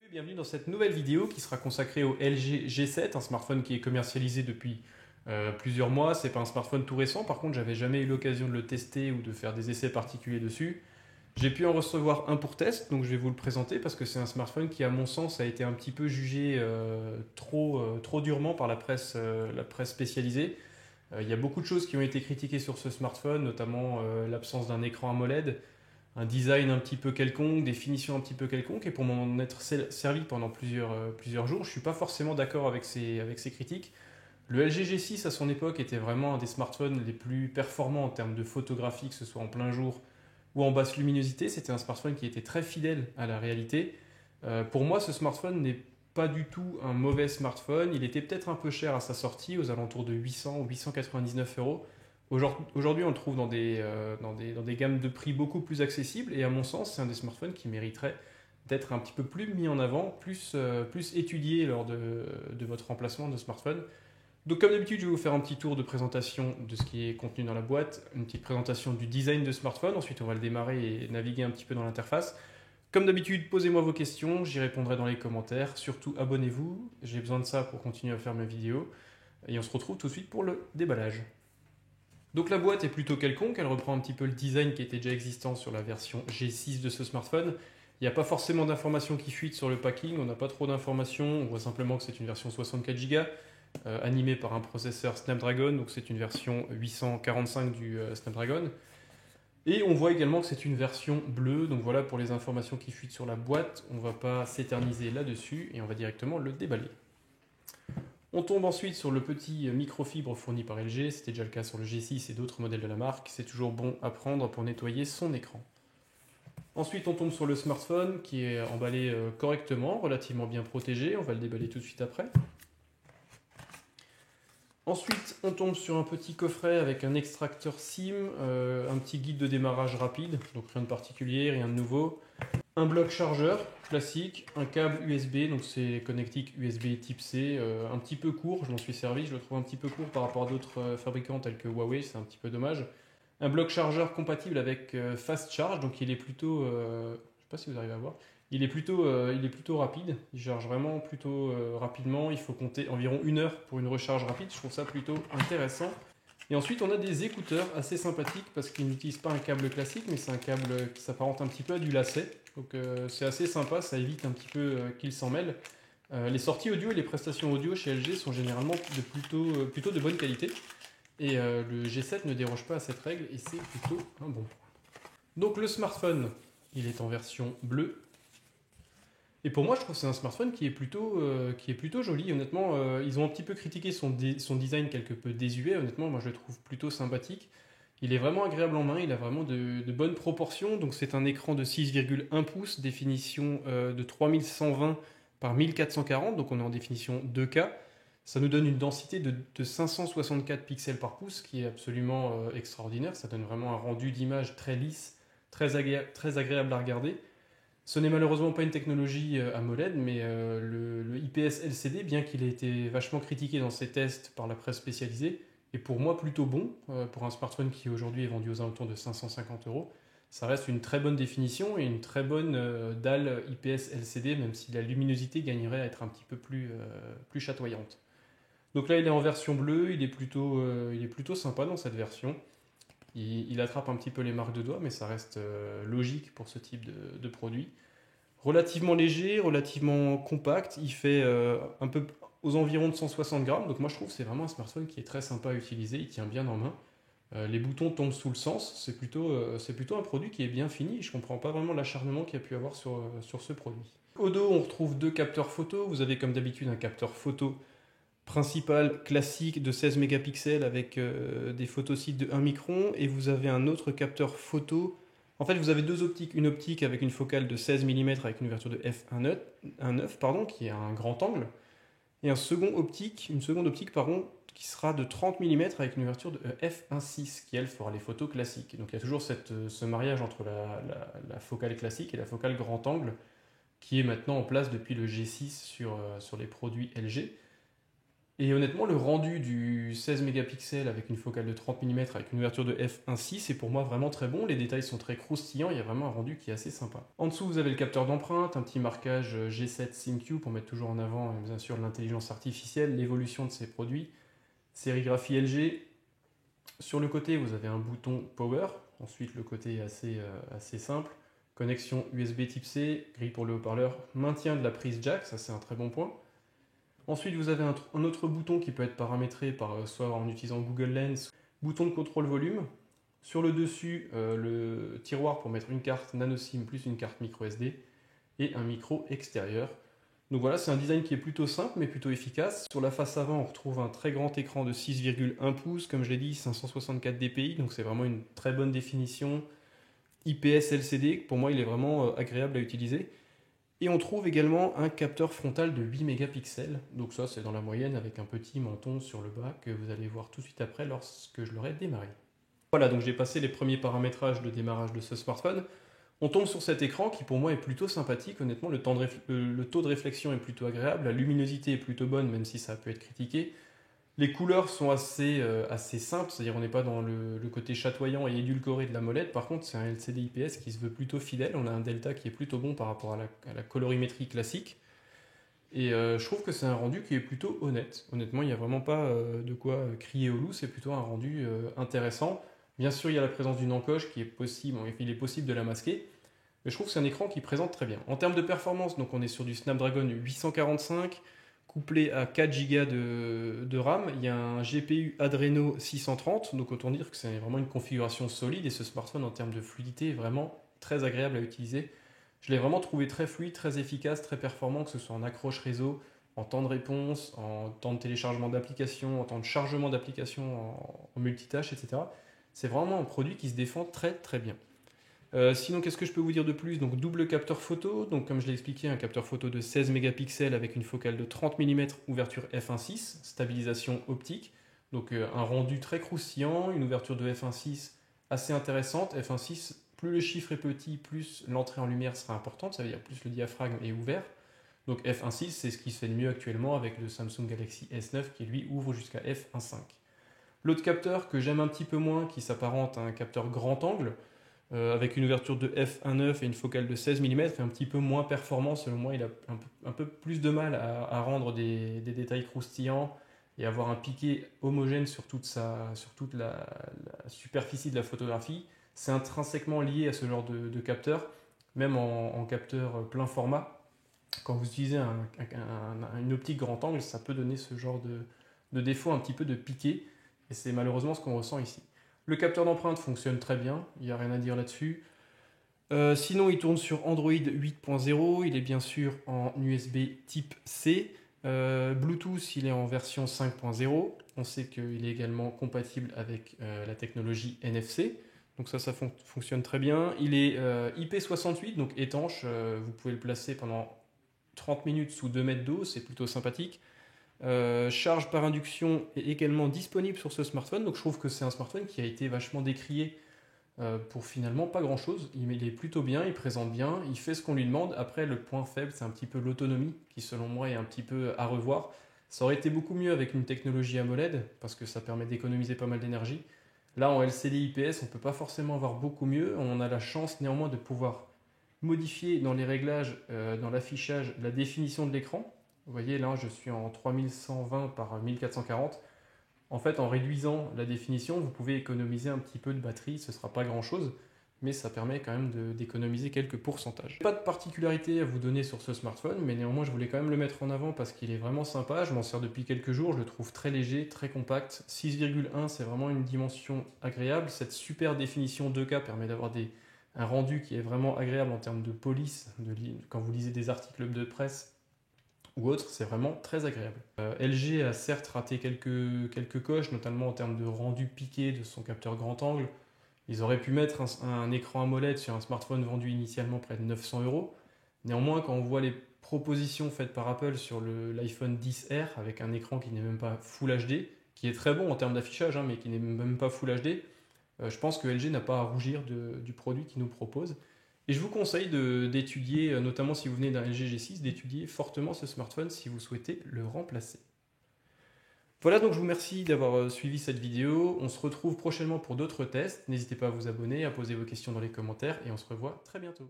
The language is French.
Bienvenue dans cette nouvelle vidéo qui sera consacrée au LG G7, un smartphone qui est commercialisé depuis plusieurs mois. C'est pas un smartphone tout récent, par contre j'avais jamais eu l'occasion de le tester ou de faire des essais particuliers dessus. J'ai pu en recevoir un pour test, donc je vais vous le présenter parce que c'est un smartphone qui à mon sens a été un petit peu jugé trop durement par la presse spécialisée. Il y a beaucoup de choses qui ont été critiquées sur ce smartphone, notamment l'absence d'un écran AMOLED, un design un petit peu quelconque, des finitions un petit peu quelconques, et pour m'en être servi pendant plusieurs jours, je ne suis pas forcément d'accord avec ces critiques. Le LG G6 à son époque était vraiment un des smartphones les plus performants en termes de photographie, que ce soit en plein jour ou en basse luminosité. C'était un smartphone qui était très fidèle à la réalité. Pour moi, ce smartphone n'est pas du tout un mauvais smartphone. Il était peut-être un peu cher à sa sortie, aux alentours de 800 ou 899 euros. Aujourd'hui, on le trouve dans des gammes de prix beaucoup plus accessibles et à mon sens, c'est un des smartphones qui mériterait d'être un petit peu plus mis en avant, plus étudié lors de votre remplacement de smartphone. Donc comme d'habitude, je vais vous faire un petit tour de présentation de ce qui est contenu dans la boîte, une petite présentation du design de smartphone, ensuite on va le démarrer et naviguer un petit peu dans l'interface. Comme d'habitude, posez-moi vos questions, j'y répondrai dans les commentaires. Surtout, abonnez-vous, j'ai besoin de ça pour continuer à faire mes vidéos. Et on se retrouve tout de suite pour le déballage. Donc la boîte est plutôt quelconque, elle reprend un petit peu le design qui était déjà existant sur la version G6 de ce smartphone. Il n'y a pas forcément d'informations qui fuitent sur le packing, on n'a pas trop d'informations, on voit simplement que c'est une version 64 Go, animée par un processeur Snapdragon, donc c'est une version 845 du Snapdragon. Et on voit également que c'est une version bleue, donc voilà pour les informations qui fuitent sur la boîte, on ne va pas s'éterniser là-dessus et on va directement le déballer. On tombe ensuite sur le petit microfibre fourni par LG, c'était déjà le cas sur le G6 et d'autres modèles de la marque, c'est toujours bon à prendre pour nettoyer son écran. Ensuite on tombe sur le smartphone qui est emballé correctement, relativement bien protégé, on va le déballer tout de suite après. Ensuite on tombe sur un petit coffret avec un extracteur SIM, un petit guide de démarrage rapide, donc rien de particulier, rien de nouveau. Un bloc chargeur classique, un câble USB, donc c'est connectique USB type C, un petit peu court, je m'en suis servi, je le trouve un petit peu court par rapport à d'autres fabricants tels que Huawei, c'est un petit peu dommage. Un bloc chargeur compatible avec Fast Charge, donc il est plutôt, je ne sais pas si vous arrivez à voir, il est plutôt rapide, il charge vraiment plutôt rapidement, il faut compter environ 1 heure pour une recharge rapide, je trouve ça plutôt intéressant. Et ensuite, on a des écouteurs assez sympathiques parce qu'ils n'utilisent pas un câble classique, mais c'est un câble qui s'apparente un petit peu à du lacet. Donc c'est assez sympa, ça évite un petit peu qu'ils s'en mêlent. Les sorties audio et les prestations audio chez LG sont généralement plutôt de bonne qualité. Et le G7 ne déroge pas à cette règle et c'est plutôt un bon point. Donc le smartphone, il est en version bleue. Et pour moi, je trouve que c'est un smartphone qui est plutôt joli. Honnêtement, ils ont un petit peu critiqué son design quelque peu désuet. Honnêtement, moi, je le trouve plutôt sympathique. Il est vraiment agréable en main, il a vraiment de bonnes proportions. Donc, c'est un écran de 6,1 pouces, définition de 3120 par 1440. Donc, on est en définition 2K. Ça nous donne une densité de 564 pixels par pouce, qui est absolument extraordinaire. Ça donne vraiment un rendu d'image très lisse, très agréable à regarder. Ce n'est malheureusement pas une technologie AMOLED, mais le IPS LCD, bien qu'il ait été vachement critiqué dans ses tests par la presse spécialisée, est pour moi plutôt bon pour un smartphone qui aujourd'hui est vendu aux alentours de 550 euros. Ça reste une très bonne définition et une très bonne dalle IPS LCD, même si la luminosité gagnerait à être un petit peu plus chatoyante. Donc là, il est en version bleue, il est plutôt sympa dans cette version. Il attrape un petit peu les marques de doigts, mais ça reste logique pour ce type de produit. Relativement léger, relativement compact, il fait un peu aux environs de 160 grammes, donc moi je trouve que c'est vraiment un smartphone qui est très sympa à utiliser, il tient bien en main. Les boutons tombent sous le sens, c'est plutôt un produit qui est bien fini, je ne comprends pas vraiment l'acharnement qu'il y a pu avoir sur ce produit. Au dos, on retrouve deux capteurs photo, vous avez comme d'habitude un capteur photo principal classique de 16 mégapixels avec des photocides de 1 micron et vous avez un autre capteur photo. En fait, vous avez deux optiques. Une optique avec une focale de 16 mm avec une ouverture de f1.9 pardon, qui est un grand angle. Et une seconde optique pardon, qui sera de 30 mm avec une ouverture de f1.6 qui, elle, fera les photos classiques. Donc il y a toujours ce mariage entre la focale classique et la focale grand angle qui est maintenant en place depuis le G6 sur les produits LG. Et honnêtement, le rendu du 16 mégapixels avec une focale de 30 mm avec une ouverture de f1.6 est pour moi vraiment très bon. Les détails sont très croustillants, il y a vraiment un rendu qui est assez sympa. En dessous, vous avez le capteur d'empreinte, un petit marquage G7 SynQ pour mettre toujours en avant, bien sûr, l'intelligence artificielle, l'évolution de ces produits. Sérigraphie LG. Sur le côté, vous avez un bouton Power. Ensuite, le côté est assez simple. Connexion USB type C, grille pour le haut-parleur, maintien de la prise jack, ça c'est un très bon point. Ensuite, vous avez un autre bouton qui peut être paramétré soit en utilisant Google Lens, bouton de contrôle volume. Sur le dessus, le tiroir pour mettre une carte nano SIM plus une carte micro SD et un micro extérieur. Donc voilà, c'est un design qui est plutôt simple mais plutôt efficace. Sur la face avant, on retrouve un très grand écran de 6,1 pouces, comme je l'ai dit, 564 dpi, donc c'est vraiment une très bonne définition. IPS LCD, pour moi il est vraiment agréable à utiliser. Et on trouve également un capteur frontal de 8 mégapixels. Donc ça, c'est dans la moyenne avec un petit menton sur le bas que vous allez voir tout de suite après lorsque je l'aurai démarré. Voilà, donc j'ai passé les premiers paramétrages de démarrage de ce smartphone. On tombe sur cet écran qui pour moi est plutôt sympathique. Honnêtement, le taux de réflexion est plutôt agréable. La luminosité est plutôt bonne, même si ça peut être critiqué. Les couleurs sont assez simples, c'est-à-dire on n'est pas dans le côté chatoyant et édulcoré de la molette. Par contre, c'est un LCD IPS qui se veut plutôt fidèle. On a un delta qui est plutôt bon par rapport à la colorimétrie classique. Et je trouve que c'est un rendu qui est plutôt honnête. Honnêtement, il n'y a vraiment pas de quoi crier au loup. C'est plutôt un rendu intéressant. Bien sûr, il y a la présence d'une encoche qui est possible. Il est possible de la masquer. Mais je trouve que c'est un écran qui présente très bien. En termes de performance, donc on est sur du Snapdragon 845 couplé à 4 Go de RAM. Il y a un GPU Adreno 630, donc autant dire que c'est vraiment une configuration solide et ce smartphone en termes de fluidité est vraiment très agréable à utiliser. Je l'ai vraiment trouvé très fluide, très efficace, très performant, que ce soit en accroche réseau, en temps de réponse, en temps de téléchargement d'applications, en temps de chargement d'applications, en multitâche, etc. C'est vraiment un produit qui se défend très très bien. Sinon, qu'est-ce que je peux vous dire de plus? Donc, double capteur photo. Donc, comme je l'ai expliqué, un capteur photo de 16 mégapixels avec une focale de 30 mm, ouverture f1.6, stabilisation optique. Donc, un rendu très croustillant, une ouverture de f1.6 assez intéressante. f1.6, plus le chiffre est petit, plus l'entrée en lumière sera importante. Ça veut dire plus le diaphragme est ouvert. Donc, f1.6, c'est ce qui se fait de mieux actuellement avec le Samsung Galaxy S9 qui lui ouvre jusqu'à f1.5. L'autre capteur que j'aime un petit peu moins, qui s'apparente à un capteur grand angle, avec une ouverture de f1.9 et une focale de 16 mm, est un petit peu moins performant. Selon moi, il a un peu plus de mal à rendre des détails croustillants et avoir un piqué homogène sur toute la superficie de la photographie. C'est intrinsèquement lié à ce genre de capteur, même en capteur plein format. Quand vous utilisez une optique grand angle, ça peut donner ce genre de défaut, un petit peu de piqué, et c'est malheureusement ce qu'on ressent ici. Le capteur d'empreinte fonctionne très bien, il n'y a rien à dire là-dessus. Sinon, il tourne sur Android 8.0, il est bien sûr en USB type C. Bluetooth, il est en version 5.0. On sait qu'il est également compatible avec la technologie NFC. Donc ça fonctionne très bien. Il est IP68, donc étanche. Vous pouvez le placer pendant 30 minutes sous 2 mètres d'eau, c'est plutôt sympathique. Charge par induction est également disponible sur ce smartphone, donc je trouve que c'est un smartphone qui a été vachement décrié pour finalement pas grand chose. Il est plutôt bien, il présente bien, il fait ce qu'on lui demande. Après, le point faible, c'est un petit peu l'autonomie qui selon moi est un petit peu à revoir. Ça aurait été beaucoup mieux avec une technologie AMOLED parce que ça permet d'économiser pas mal d'énergie. Là en LCD IPS, on peut pas forcément avoir beaucoup mieux. On a la chance néanmoins de pouvoir modifier dans les réglages, dans l'affichage, la définition de l'écran. Vous voyez là, je suis en 3120 par 1440. En fait, en réduisant la définition, vous pouvez économiser un petit peu de batterie. Ce ne sera pas grand-chose, mais ça permet quand même d'économiser quelques pourcentages. Pas de particularité à vous donner sur ce smartphone, mais néanmoins, je voulais quand même le mettre en avant parce qu'il est vraiment sympa. Je m'en sers depuis quelques jours, je le trouve très léger, très compact. 6,1, c'est vraiment une dimension agréable. Cette super définition 2K permet d'avoir un rendu qui est vraiment agréable en termes de police, quand vous lisez des articles de presse ou autre, c'est vraiment très agréable. LG a certes raté quelques coches, notamment en termes de rendu piqué de son capteur grand angle. Ils auraient pu mettre un écran AMOLED sur un smartphone vendu initialement près de 900 €. Néanmoins, quand on voit les propositions faites par Apple sur l'iPhone XR avec un écran qui n'est même pas Full HD, qui est très bon en termes d'affichage, mais qui n'est même pas Full HD, je pense que LG n'a pas à rougir du produit qu'ils nous proposent. Et je vous conseille d'étudier, notamment si vous venez d'un LG G6, d'étudier fortement ce smartphone si vous souhaitez le remplacer. Voilà, donc je vous remercie d'avoir suivi cette vidéo. On se retrouve prochainement pour d'autres tests. N'hésitez pas à vous abonner, à poser vos questions dans les commentaires et on se revoit très bientôt.